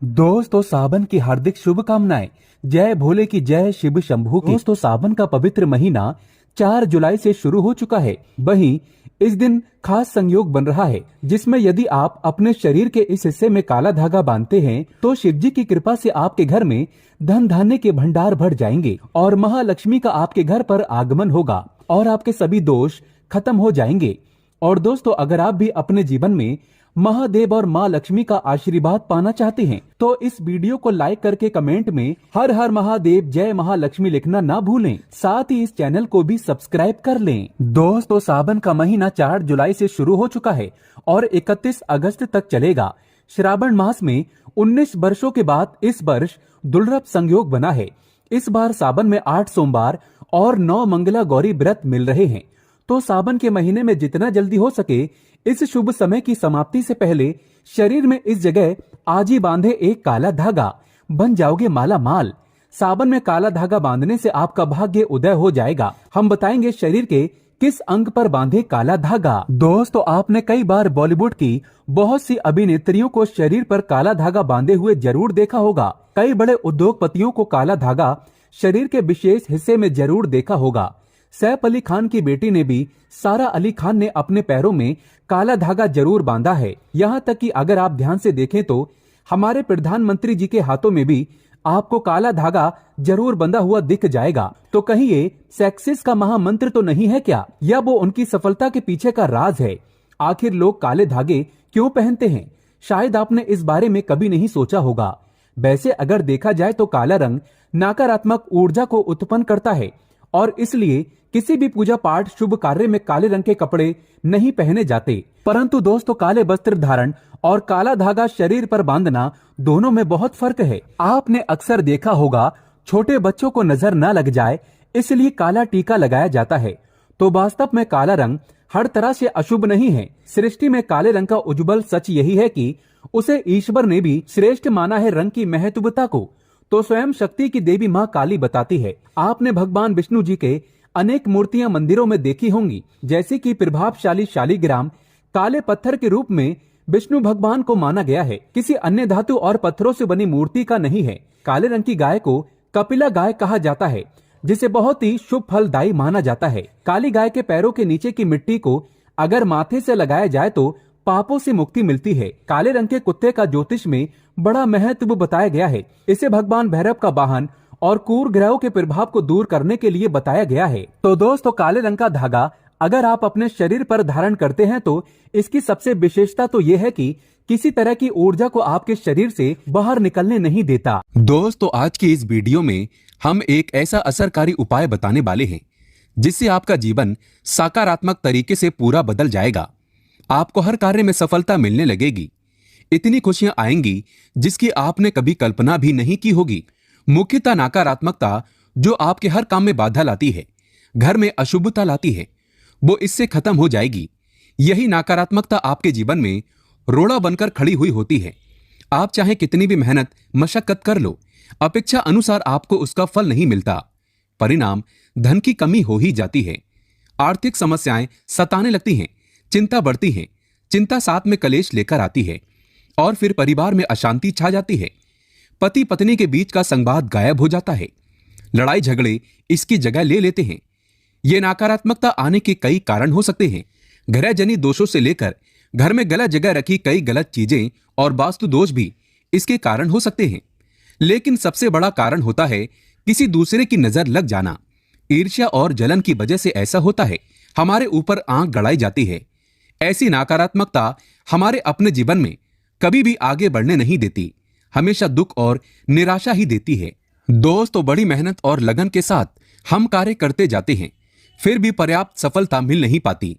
दोस्तों सावन की हार्दिक शुभकामनाएं। जय भोले की जय, शिव शंभू की। दोस्तों सावन का पवित्र महीना 4 जुलाई से शुरू हो चुका है। वहीं इस दिन खास संयोग बन रहा है जिसमें यदि आप अपने शरीर के इस हिस्से में काला धागा बांधते हैं तो शिव जी की कृपा से आपके घर में धन धान्य के भंडार भर जाएंगे और महालक्ष्मी का आपके घर पर आगमन होगा और आपके सभी दोष खत्म हो जाएंगे। और दोस्तों अगर आप भी अपने जीवन में महादेव और माँ लक्ष्मी का आशीर्वाद पाना चाहते हैं तो इस वीडियो को लाइक करके कमेंट में हर हर महादेव जय महालक्ष्मी लिखना ना भूलें। साथ ही इस चैनल को भी सब्सक्राइब कर लें। दोस्तों सावन का महीना 4 जुलाई से शुरू हो चुका है और 31 अगस्त तक चलेगा। श्रावण मास में 19 वर्षों के बाद इस वर्ष दुर्लभ संयोग बना है। इस बार सावन में 8 सोमवार और 9 मंगला गौरी व्रत मिल रहे हैं। तो सावन के महीने में जितना जल्दी हो सके इस शुभ समय की समाप्ति से पहले शरीर में इस जगह आज ही बांधे एक काला धागा, बन जाओगे माला माल। सावन में काला धागा बांधने से आपका भाग्य उदय हो जाएगा। हम बताएंगे शरीर के किस अंग पर बांधे काला धागा। दोस्तों आपने कई बार बॉलीवुड की बहुत सी अभिनेत्रियों को शरीर पर काला धागा बांधे हुए जरूर देखा होगा। कई बड़े उद्योगपतियों को काला धागा शरीर के विशेष हिस्से में जरूर देखा होगा। सैफ अली खान की बेटी ने भी सारा अली खान ने अपने पैरों में काला धागा जरूर बांधा है। यहाँ तक कि अगर आप ध्यान से देखें तो हमारे प्रधानमंत्री जी के हाथों में भी आपको काला धागा जरूर बंधा हुआ दिख जाएगा। तो कहीं ये सक्सेस का महामंत्र तो नहीं है क्या, या वो उनकी सफलता के पीछे का राज है? आखिर लोग काले धागे क्यों पहनते हैं? शायद आपने इस बारे में कभी नहीं सोचा होगा। वैसे अगर देखा जाए तो काला रंग नकारात्मक ऊर्जा को उत्पन्न करता है और इसलिए किसी भी पूजा पाठ शुभ कार्य में काले रंग के कपड़े नहीं पहने जाते। परंतु दोस्तों काले वस्त्र धारण और काला धागा शरीर पर बांधना दोनों में बहुत फर्क है। आपने अक्सर देखा होगा छोटे बच्चों को नजर न लग जाए इसलिए काला टीका लगाया जाता है। तो वास्तव में काला रंग हर तरह से अशुभ नहीं है। सृष्टि में काले रंग का उज्जवल सच यही है कि उसे ईश्वर ने भी श्रेष्ठ माना है। रंग की महत्वता को तो स्वयं शक्ति की देवी माँ काली बताती है। आपने भगवान विष्णु जी के अनेक मूर्तियां मंदिरों में देखी होंगी, जैसे कि प्रभावशाली शालिग्राम काले पत्थर के रूप में विष्णु भगवान को माना गया है। किसी अन्य धातु और पत्थरों से बनी मूर्ति का नहीं है। काले रंग की गाय को कपिला गाय कहा जाता है जिसे बहुत ही शुभ फलदायी माना जाता है। काली गाय के पैरों के नीचे की मिट्टी को अगर माथे से लगाया जाए तो पापों से मुक्ति मिलती है। काले रंग के कुत्ते का ज्योतिष में बड़ा महत्व बताया गया है। इसे भगवान भैरव का वाहन और क्रूर ग्रहों के प्रभाव को दूर करने के लिए बताया गया है। तो दोस्तों काले रंग का धागा अगर आप अपने शरीर पर धारण करते हैं तो इसकी सबसे विशेषता तो यह है कि किसी तरह की ऊर्जा को आपके शरीर से बाहर निकलने नहीं देता। दोस्तों आज की इस वीडियो में हम एक ऐसा असरकारी उपाय बताने वाले हैं जिससे आपका जीवन सकारात्मक तरीके से पूरा बदल जाएगा। आपको हर कार्य में सफलता मिलने लगेगी। इतनी खुशियां आएंगी जिसकी आपने कभी कल्पना भी नहीं की होगी। मुख्यतः नकारात्मकता जो आपके हर काम में बाधा लाती है, घर में अशुभता लाती है, वो इससे खत्म हो जाएगी। यही नकारात्मकता आपके जीवन में रोड़ा बनकर खड़ी हुई होती है। आप चाहे कितनी भी मेहनत मशक्कत कर लो, अपेक्षा अनुसार आपको उसका फल नहीं मिलता। परिणाम धन की कमी हो ही जाती है। आर्थिक समस्याएं सताने लगती हैं, चिंता बढ़ती है। चिंता साथ में कलेश लेकर आती है और फिर परिवार में अशांति छा जाती है। पति पत्नी के बीच का संवाद गायब हो जाता है। लड़ाई झगड़े इसकी जगह ले लेते हैं। ये नकारात्मकता आने के कई कारण हो सकते हैं। ग्रहजनित दोषों से लेकर घर में गलत जगह रखी कई गलत चीजें और वास्तु दोष भी इसके कारण हो सकते हैं। लेकिन सबसे बड़ा कारण होता है किसी दूसरे की नजर लग जाना। ईर्ष्या और जलन की वजह से ऐसा होता है। हमारे ऊपर आंख गड़ाई जाती है। ऐसी नकारात्मकता हमारे अपने जीवन में कभी भी आगे बढ़ने नहीं देती, हमेशा दुख और निराशा ही देती है। दोस्तों बड़ी मेहनत और लगन के साथ हम कार्य करते जाते हैं, फिर भी पर्याप्त सफलता मिल नहीं पाती।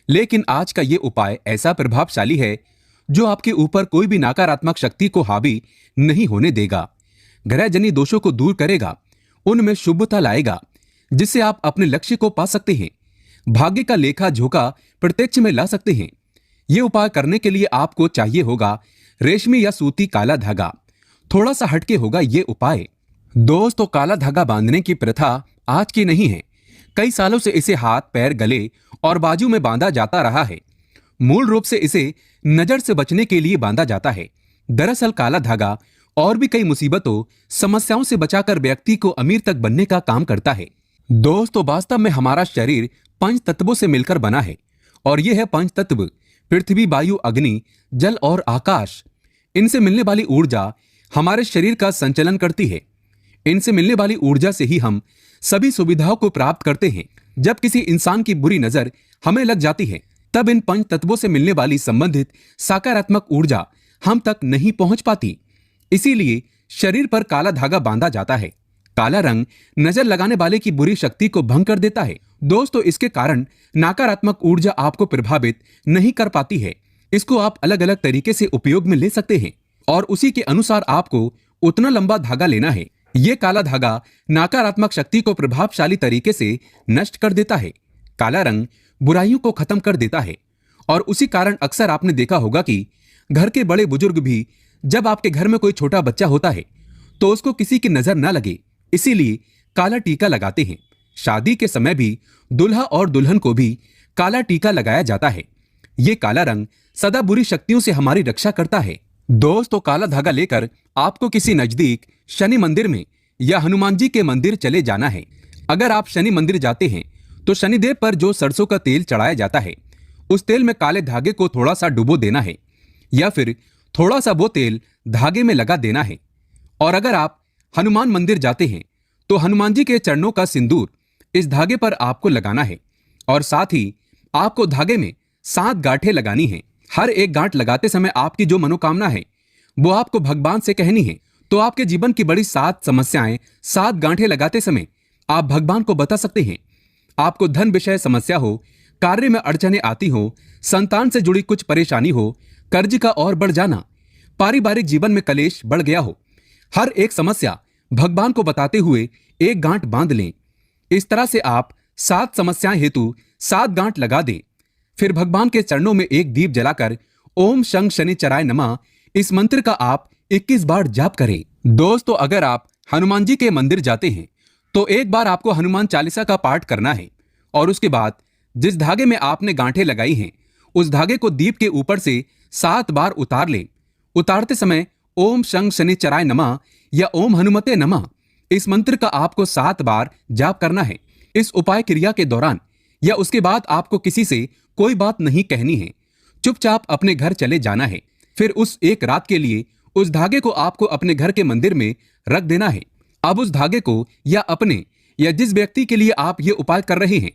लेकिन आज का ये उपाय ऐसा प्रभावशाली है जो आपके ऊपर कोई भी नकारात्मक शक्ति को हावी नहीं होने देगा। ग्रहजनित दोषों को दूर करेगा, उनमें शुभता लाएगा, जिससे आप अपने लक्ष्य को पा सकते हैं। भाग्य का लेखा जोखा प्रत्यक्ष में ला सकते हैं। ये उपाय करने के लिए आपको चाहिए होगा रेशमी या सूती काला धागा। थोड़ा सा हटके होगा ये उपाय। दोस्तों काला धागा बांधने की प्रथा आज की नहीं है। कई सालों से इसे हाथ, पैर, गले और बाजू में बांधा जाता रहा है। मूल रूप से इसे नजर से बचने के लिए बांधा जाता है। दरअसल काला धागा और भी कई मुसीबतों समस्याओं से बचाकर व्यक्ति को अमीर तक बनने का काम करता है। दोस्तों, वास्तव में हमारा शरीर पंच तत्वों से मिलकर बना है और यह है पंच तत्व पृथ्वी, वायु, अग्नि, जल और आकाश। इनसे मिलने वाली ऊर्जा हमारे शरीर का संचालन करती है। इनसे मिलने वाली ऊर्जा से ही हम सभी सुविधाओं को प्राप्त करते हैं। जब किसी इंसान की बुरी नजर हमें लग जाती है तब इन पंच तत्वों से मिलने वाली संबंधित सकारात्मक ऊर्जा हम तक नहीं पहुंच पाती। इसीलिए शरीर पर काला धागा बांधा जाता है। काला रंग नजर लगाने वाले की बुरी शक्ति को भंग कर देता है। दोस्तों, इसके कारण नकारात्मक ऊर्जा आपको प्रभावित नहीं कर पाती है। इसको आप अलग अलग तरीके से उपयोग में ले सकते हैं और उसी के अनुसार आपको उतना लंबा धागा लेना है। ये काला धागा नकारात्मक शक्ति को प्रभावशाली तरीके से नष्ट कर देता है। काला रंग बुराइयों को खत्म कर देता है और उसी कारण अक्सर आपने देखा होगा कि घर के बड़े बुजुर्ग भी जब आपके घर में कोई छोटा बच्चा होता है तो उसको किसी की नजर न लगे, इसीलिए काला टीका लगाते हैं। शादी के समय भी दुल्हा और दुल्हन को भी काला टीका लगाया जाता है। ये काला रंग सदा बुरी शक्तियों से हमारी रक्षा करता है। दोस्तों, काला धागा लेकर आपको किसी नजदीक शनि मंदिर में या हनुमान जी के मंदिर चले जाना है। अगर आप शनि मंदिर जाते हैं तो शनिदेव पर जो सरसों का तेल चढ़ाया जाता है उस तेल में काले धागे को थोड़ा सा डुबो देना है या फिर थोड़ा सा वो तेल धागे में लगा देना है। और अगर आप हनुमान मंदिर जाते हैं तो हनुमान जी के चरणों का सिंदूर इस धागे पर आपको लगाना है और साथ ही आपको धागे में 7 गांठें लगानी है। हर एक गांठ लगाते समय आपकी जो मनोकामना है वो आपको भगवान से कहनी है। तो आपके जीवन की बड़ी 7 समस्याएं 7 गांठें लगाते समय आप भगवान को बता सकते हैं। आपको धन विषय समस्या हो, कार्य में अड़चने आती हो, संतान से जुड़ी कुछ परेशानी हो, कर्ज का और बढ़ जाना, पारिवारिक जीवन में कलेश बढ़ गया हो, हर एक समस्या भगवान को बताते हुए एक गांठ बांध लें। इस तरह से आप 7 समस्याएं हेतु 7 गांठ लगा दें। फिर भगवान के चरणों में एक दीप जलाकर ओम शं शनिचराय नमः इस मंत्र का आप 21 बार जाप करें। दोस्तों, अगर आप हनुमान जी के मंदिर जाते हैं तो एक बार आपको हनुमान चालीसा का पाठ करना है और उसके बाद जिस धागे में आपने गांठें लगाई हैं उस धागे को दीप के ऊपर से 7 बार उतार लें। उतारते समय ओम शं शनिचराय नमः या ओम हनुमते नमः इस मंत्र का आपको 7 बार जाप करना है। इस उपाय क्रिया के दौरान या उसके बाद आपको किसी से कोई बात नहीं कहनी है, चुपचाप अपने घर चले जाना है। फिर उस एक रात के लिए उस धागे को आपको अपने घर के मंदिर में रख देना है। अब उस धागे को या अपने या जिस व्यक्ति के लिए आप ये उपाय कर रहे हैं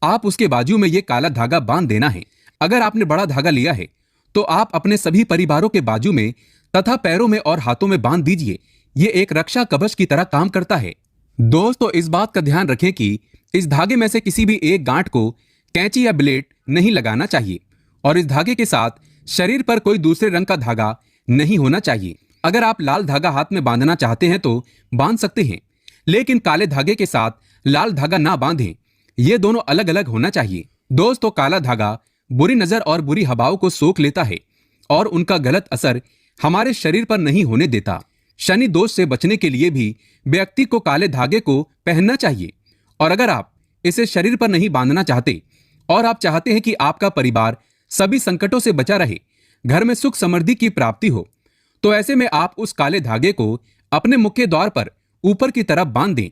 आप उसके बाजू में ये काला धागा बांध देना है। अगर आपने बड़ा धागा लिया है तो आप अपने सभी परिवारों के बाजू में तथा पैरों में और हाथों में बांध दीजिए। ये एक रक्षा कवच की तरह काम करता है। दोस्तों, इस बात का ध्यान रखें कि इस धागे में से किसी भी एक गांठ को कैंची या ब्लेड नहीं लगाना चाहिए और इस धागे के साथ शरीर पर कोई दूसरे रंग का धागा नहीं होना चाहिए। अगर आप लाल धागा हाथ में बांधना चाहते हैं तो बांध सकते हैं, लेकिन काले धागे के साथ लाल धागा ना बांधें। ये दोनों अलग अलग होना चाहिए। दोस्तों, काला धागा बुरी नजर और बुरी हवाओं को सोख लेता है और उनका गलत असर हमारे शरीर पर नहीं होने देता। शनि दोष से बचने के लिए भी व्यक्ति को काले धागे को पहनना चाहिए और अगर आप इसे शरीर पर नहीं बांधना चाहते और आप चाहते हैं कि आपका परिवार सभी संकटों से बचा रहे, घर में सुख समृद्धि की प्राप्ति हो, तो ऐसे में आप उस काले धागे को अपने मुख्य द्वार पर ऊपर की तरफ बांध दें।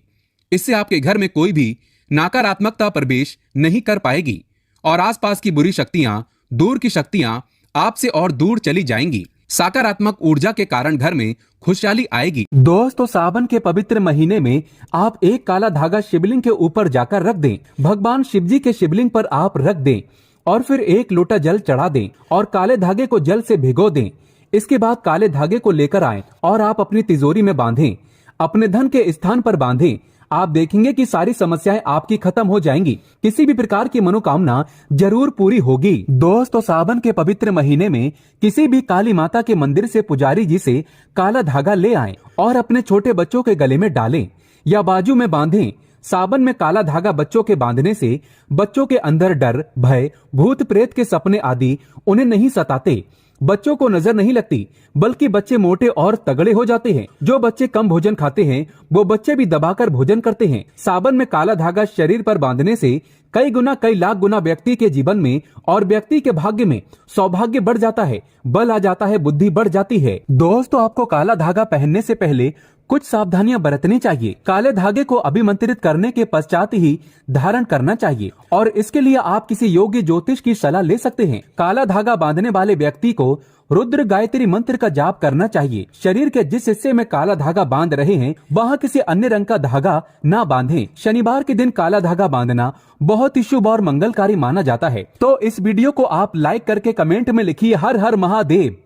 इससे आपके घर में कोई भी नकारात्मकता प्रवेश नहीं कर पाएगी और आसपास की बुरी शक्तियां, दूर की शक्तियां आपसे और दूर चली जाएंगी। सकारात्मक ऊर्जा के कारण घर में खुशहाली आएगी। दोस्तों, सावन के पवित्र महीने में आप एक काला धागा शिवलिंग के ऊपर जाकर रख दें। भगवान शिव जी के शिवलिंग पर आप रख दें और फिर एक लोटा जल चढ़ा दें और काले धागे को जल से भिगो दें। इसके बाद काले धागे को लेकर आएं और आप अपनी तिजोरी में बांधें, अपने धन के स्थान पर बांधें। आप देखेंगे कि सारी समस्याएं आपकी खत्म हो जाएंगी। किसी भी प्रकार की मनोकामना जरूर पूरी होगी। दोस्तों, सावन के पवित्र महीने में किसी भी काली माता के मंदिर से पुजारी जी से काला धागा ले आएं और अपने छोटे बच्चों के गले में डालें या बाजू में बांधें। सावन में काला धागा बच्चों के बांधने से बच्चों के अंदर डर, भय, भूत प्रेत के सपने आदि उन्हें नहीं सताते, बच्चों को नजर नहीं लगती, बल्कि बच्चे मोटे और तगड़े हो जाते हैं। जो बच्चे कम भोजन खाते हैं वो बच्चे भी दबाकर भोजन करते हैं। सावन में काला धागा शरीर पर बांधने से कई गुना कई लाख गुना व्यक्ति के जीवन में और व्यक्ति के भाग्य में सौभाग्य बढ़ जाता है, बल आ जाता है, बुद्धि बढ़ जाती है। दोस्तों, आपको काला धागा पहनने से पहले कुछ सावधानियां बरतनी चाहिए। काले धागे को अभिमंत्रित करने के पश्चात ही धारण करना चाहिए और इसके लिए आप किसी योग्य ज्योतिष की सलाह ले सकते हैं। काला धागा बांधने वाले व्यक्ति को रुद्र गायत्री मंत्र का जाप करना चाहिए। शरीर के जिस हिस्से में काला धागा बांध रहे हैं वहां किसी अन्य रंग का धागा ना बांधें। शनिवार के दिन काला धागा बांधना बहुत ही शुभ और मंगलकारी माना जाता है। तो इस वीडियो को आप लाइक करके कमेंट में लिखिए हर हर महादेव।